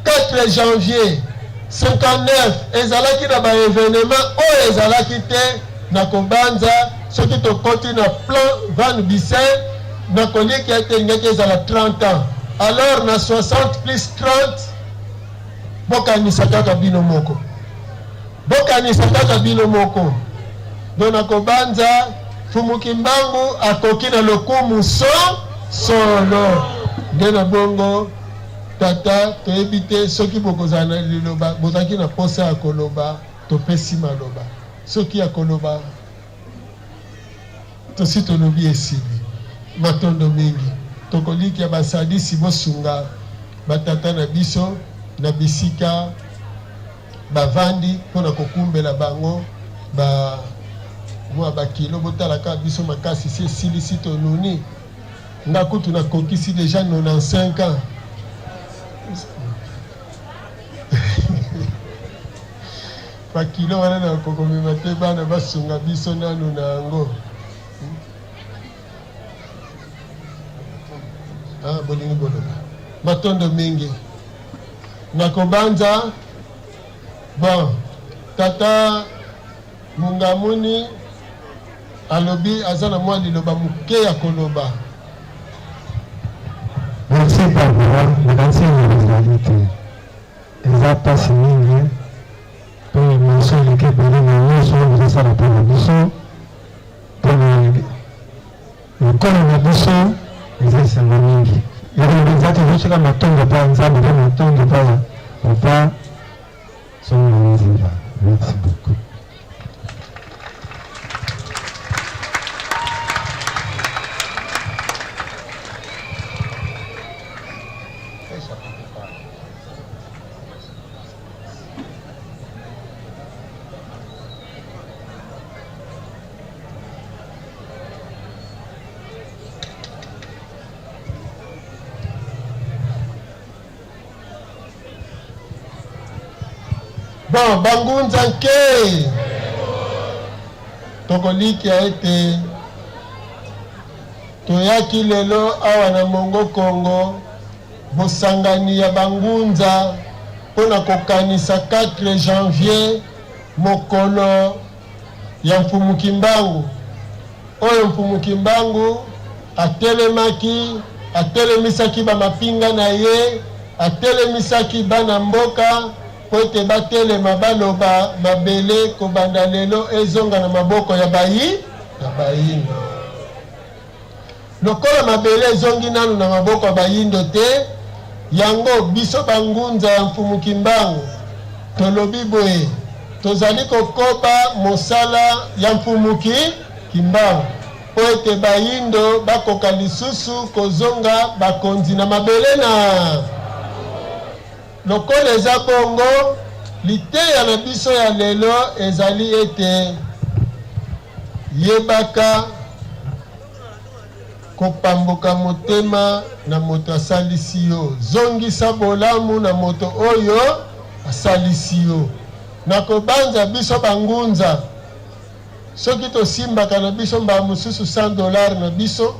4 janvier 59 ezalaki na baevenema oyo ezalaki te na kobanza soki tokoti na plan Van Bisen na koliki ete elingaki ezala 30 ans alors na 60 plus 30 bokanisa kaka bino moko do na kobanza fumuki mbangu akoki na lokumu solo nde na bongo tata toyebi te soki bokozala na liloba bozalaki na posa ya koloba topesi maloba soki ya koloba tosi tolobi esili matondo mingi tokoliki ya basadisi bosunga batata na biso na bisika bavandi mpona kokumbela bango mwa bakilo botalaka biso makasi si esilisi tonuni nga kutu nakokisi deja 95 ans bakilo wana na kokomema te bana basunga biso nanu na yango bolingi boloba matondo mingi nakobanza bon tata mungamuni alobi aza na mwa liloba moke ya koloba. Merci Barbara, merci ezali te eza mpasi mingi mpo maso eleki ebele na nyonso ezosala mpona biso mpona ekolo na biso eza esengo mingi yango eza te ezosika matongo mpa nzambe mpe matongo mpa papa songo na nzela. Merci beaucoup. Bon, bangunza nke tokoliki ete toyaki lelo awa na Mongo Kongo bosangani ya bangunza mpona kokanisa 4 janvier mokolo ya mfumuki mbangu oyo mfumuki mbangu atelemisaki bamapinga na ye atelemisaki bana mboka po ete batelema baloba mabele kobanda lelo ezonga na maboko ya bayindo lokola mabele ezongi nanu na maboko ya bayindo te yango biso bangunza ya mfumuki mbangu tolobi boye tozali kokoba mosala ya mfumuki kimbangu po ete bayindo bakoka lisusu kozonga bakonzi na mabele na lokola eza bongo liteya na biso ya lelo ezali ete yebaka kopamboka motema na moto asalisi yo zongisa bolamu na moto oyo asalisi yo na kobanza biso bangunza soki tosimbaka na biso mbala mosusu $100 na biso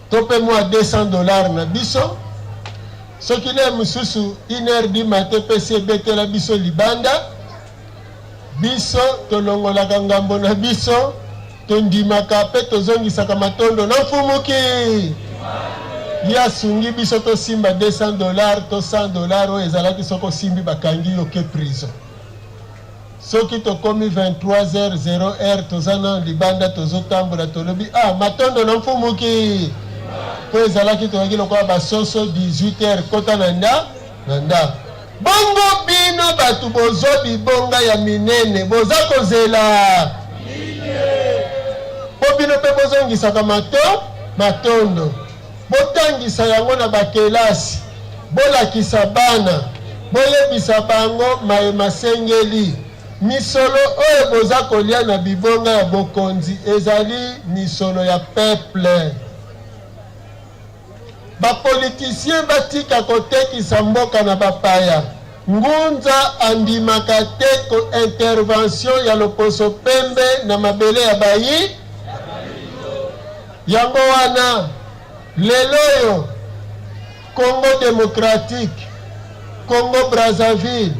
to mpe mwa $200 na biso soki le mosusu 1h du matin pesi ebetela biso libanda biso tolongolaka ngambo na biso tondimaka pe tozongisaka matondo na mfumuki ya sungi biso tosimba $200 to $100 oyo ezalaki soko simbi bakangi yo ke prison soki tokomi 23h00 toza na libanda tozotambola tolobi matondo na mfumuki po ezalaki tozalaki lokola basoso 18h kota na ndako bongo bino bato bozo bibonga ya minene boza kozela po bino mpe bozongisaka matondo botangisa yango na bakelasi bolakisa bana boyebisa bango masengeli misolo oyo boza kolia na bibonga ya bokonzi ezali misolo ya peuple bapolitisien batika kotekisa mboka na bapaya ngunza andimaka te ko intervention ya loposo pembe na mabele ya bayi yango wana lelo oyo Congo démocratique Congo Brazzaville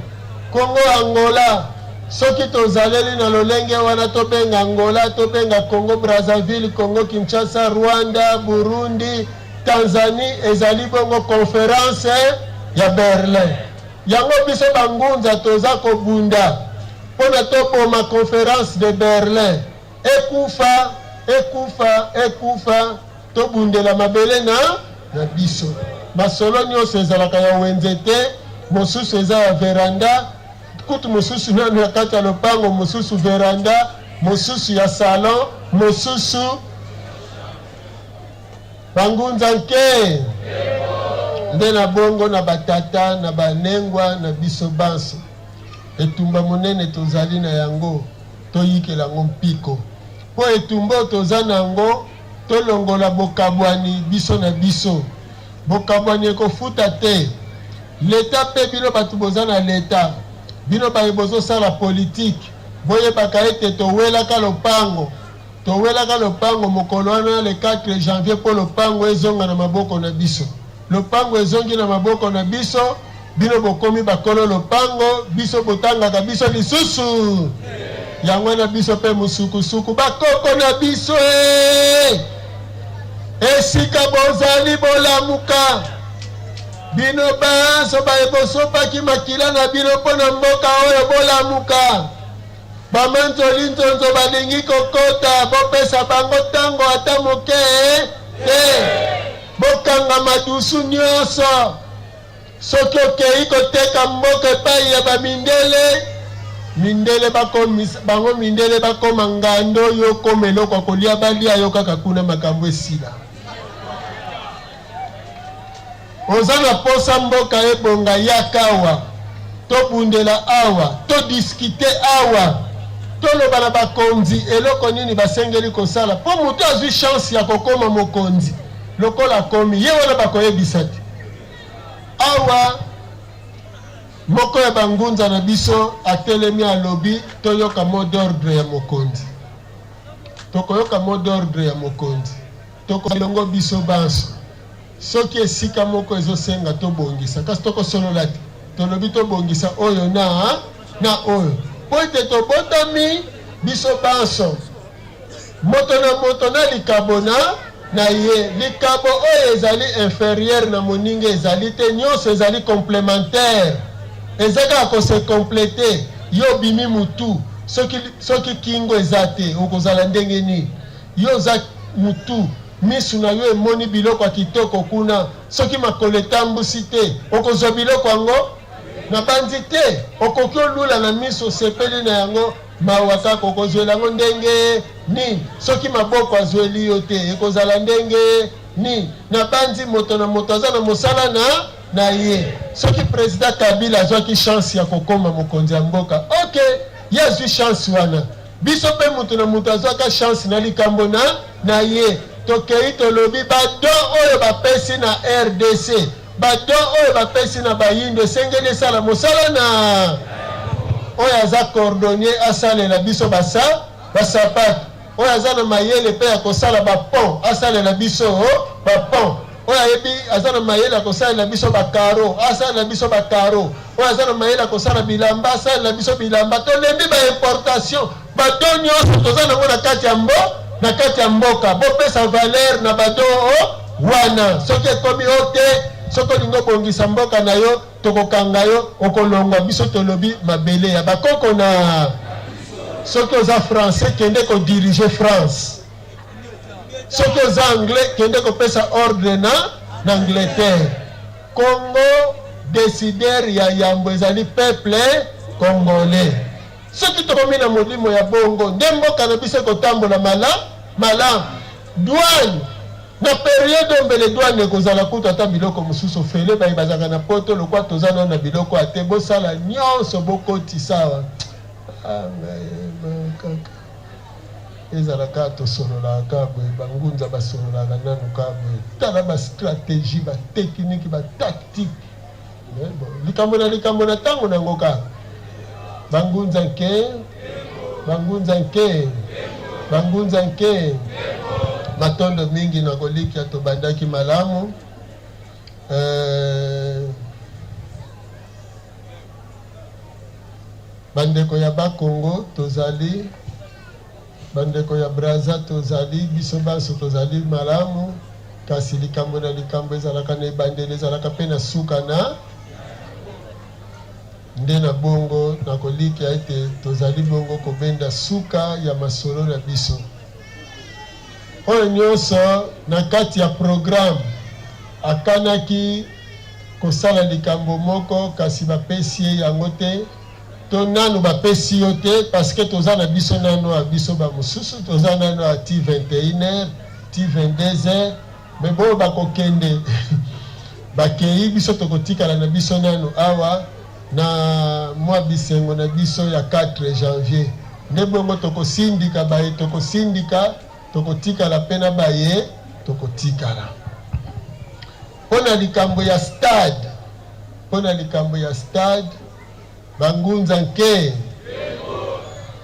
Congo Angola soki tozaleli na lolenge wana tobenga Angola tobenga Congo Brazzaville Congo Kinshasa Rwanda Burundi Tanzanie ezali bongo conférence ya Berlin yango biso bangunza toza kobunda pona topoma conférence de Berlin ekufa tobundela mabele na biso masolo nyonso ezalaka ya wenze te mosusu eza ya veranda kutu mosusu nano ya kati ya lopango mosusu veranda mosusu ya salon mosusu bangunza nke nde na bongo na batata na banengwa na biso banso etumba monene tozali na yango toyikela yango mpiko po etumba toza na yango tolongola bokabwani biso na biso bokabwani ekofuta te leta mpe bino bato boza na leta bino baye bozosala politike boyebaka ete towelaka lopango mokolo wana le 4 janvier mpo lopango ezonga na maboko na biso lopango ezongi na maboko na biso bino bokomi bakolo lopango biso botangaka biso lisusu yango na biso mpe musukusuku bakoko na biso esika bozali bolamuka bino banso bayebosopaki makila na bino mpo na mboka oyo bolamuka bamanzoli nzonzo balingi kokota bopesa bango ntango ata moke te bokanga madusu nyonso soki okei koteka mboka epai ya bamindele bango mindele bakoma ngando yo koma eloko akolia balia yo kaka kuna makambo esila oza na posa mboka ebonga yaka awa tobundela awa todiskite awa toloba na bakonzi eloko nini basengeli kosala po moto azwi chance ya kokoma mokonzi lokola akomi ye wana bakoyebisa te awa moko ya bangunza na biso atelemi alobi toyoka mot d'ordre ya mokonzi tokoyoka mot d'ordre ya mokonzi tokolongo biso banso soki esika moko ezosenga tobongisa kasi tokosolola te tolobi tobongisa oyo na oyo po ete tobotami biso banso moto na likabo na ye likabo oyo ezali inférieur na moninga ezali te nyonso ezali complémentaire ezaka kose complete yo bimi mutu soki kingo eza te okozala ndenge nini yo za mutu misu na yo emoni biloko ya kitoko kuna soki makolo etambusi te okozwa biloko yango na banzi te okoki olula na miso osepeli na yango mawa kaka okozwela yango ndenge nini soki maboko azweli yo te ekozala ndenge nini na banzi moto na moto aza na mosala na ye soki président Kabila azwaki chance ya kokoma mokonzi ya mboka ok ye azwi chance wana biso mpe moto na moto azwaka chance na likambo na ye tokei tolobi badon oyo bapesi na RDC badon oyo bapesi na bayindo esengeli esala mosala na oyo aza cordonnier asalela biso basapatu oyo aza na mayele mpe ya kosala bapont asalela biso bapont oyo ayebi aza na mayele ya kosalela biso bakaro asalela biso bakaro oyo aza na mayele ya kosala bilamba asalela biso bilamba tolembi baimportation bado nyonso toza nango na kati ya mboka bopesa valeur na bado wana soki ekomi o te soki olingi obongisa mboka na yo tokokanga yo okolongwa biso tolobi mabele ya bakoko na soki oza français kende kodirige France soki oza anglais kende kopesa ordre na Angleterre. Congo décideur ya yambo ezali peuple congolais. Soki tokomi na molimo ya bongo nde mboka na biso kotambola malamu douane na période mbele douane ekozala kutu ata biloko mosusu fele bayi bazaka na poto lokwa toza na biloko ate bosala nyonso bokotisawa kaka ezalaka tosololaka boye bangunza basololaka nanu ka boye tala bastratégie batechnique batactique likambo na ntango nango kaka bangunza nke matondo mingi na kolikia tobandaki malamu bandeko ya bakongo tozali bandeko ya Braza tozali biso baso tozali malamu kasi likambo na likambo ezalaka na ebandeli ezalaka pe na suka na nde na bongo na koliki ete tozali bongo kobenda suka ya masolo na biso oyo nyonso na kati ya programme akanaki kosala likambo moko kasi bapesi ye yango te to nanu bapesi yo te parce que toza na biso nano a biso bamosusu toza nano a ti 21h ti 22h mais bo bakokende bakei biso tokotikala na biso nano awa na mwa bisengo na biso ya 4 janvier nde bongo tokosindika baye tokosindika tokotikala pena baye tokotikala pona likambo ya stade bangunza nke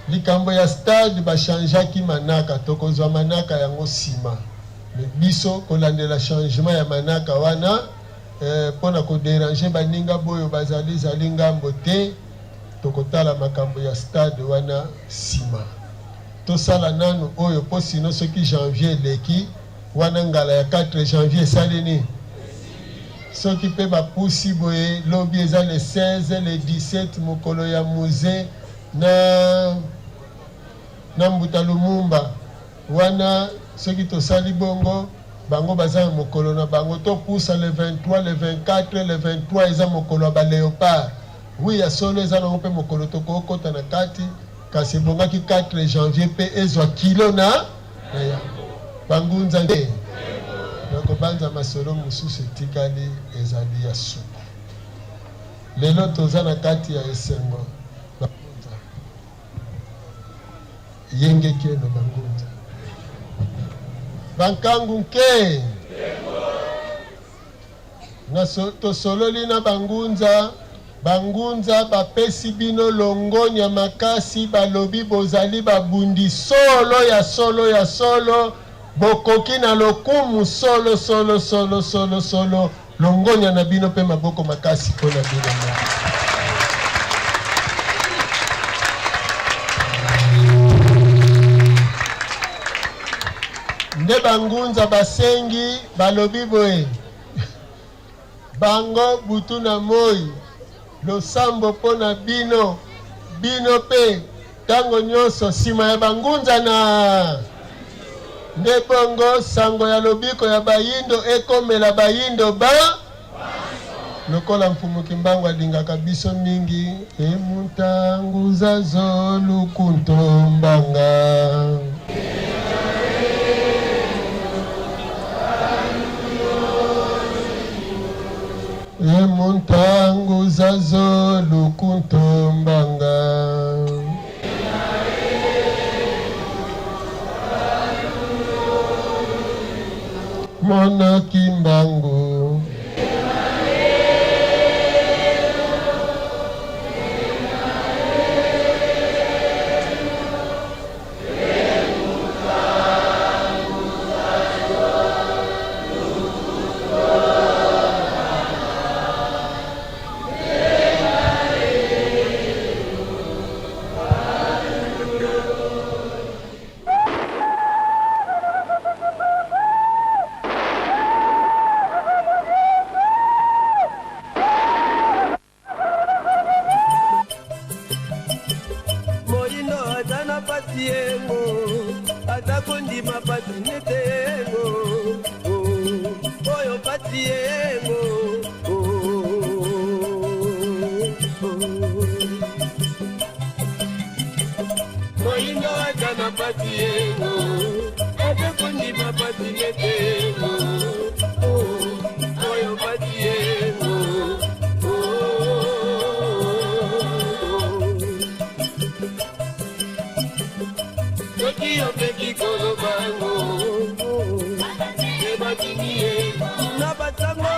likambo ya stade bachangeaki manaka tokozwa manaka yango sima me biso kolandela changement ya manaka wana pona koderange baninga boyo bazali ngambo te tokotala makambo ya stade wana sima tosala nanu oyo po sino soki janvier leki wana ngala ya 4 janvier esaleni soki pe bapusi boye lobi eza le 16 le 17 mokolo ya musée na mbuta lumumba wana soki tosali bongo bango baza na mokolo na bango topusa le 23 le 24 le 23 eza mokolo ya baléopard wi ya solo eza nango mpe mokolo tokokota na kati kasi ebongaki 4 janvier mpe ezwa kilo na bangunza nde nakobanza masolo mosusu etikali ezali ya suka lelo toza na kati ya esengo bangunza yengeki eno bangunza bankangu nke tosololi na bangunza bapesi bino longonya makasi balobi bozali babundi solo ya solo bokoki na lokumu solo longonya na bino pe maboko makasi mpona bino nde bangunza basengi balobi boye bango butu na moi losambo mpona bino pe ntango nyonso nsima ya bangunza na nde bongo sango ya lobiko ya bayindo ekomela bayindo lokola mfumuki mbangu alingaka biso mingi emutanguza zolukuntombanga emuntanguza zolukuntombanga mona kimbangu pati yengo moinga wakana pati yengo ate kundima pati netengo oyo pati yengo Tokyo peki kolo bango Ebatiniye Nabatango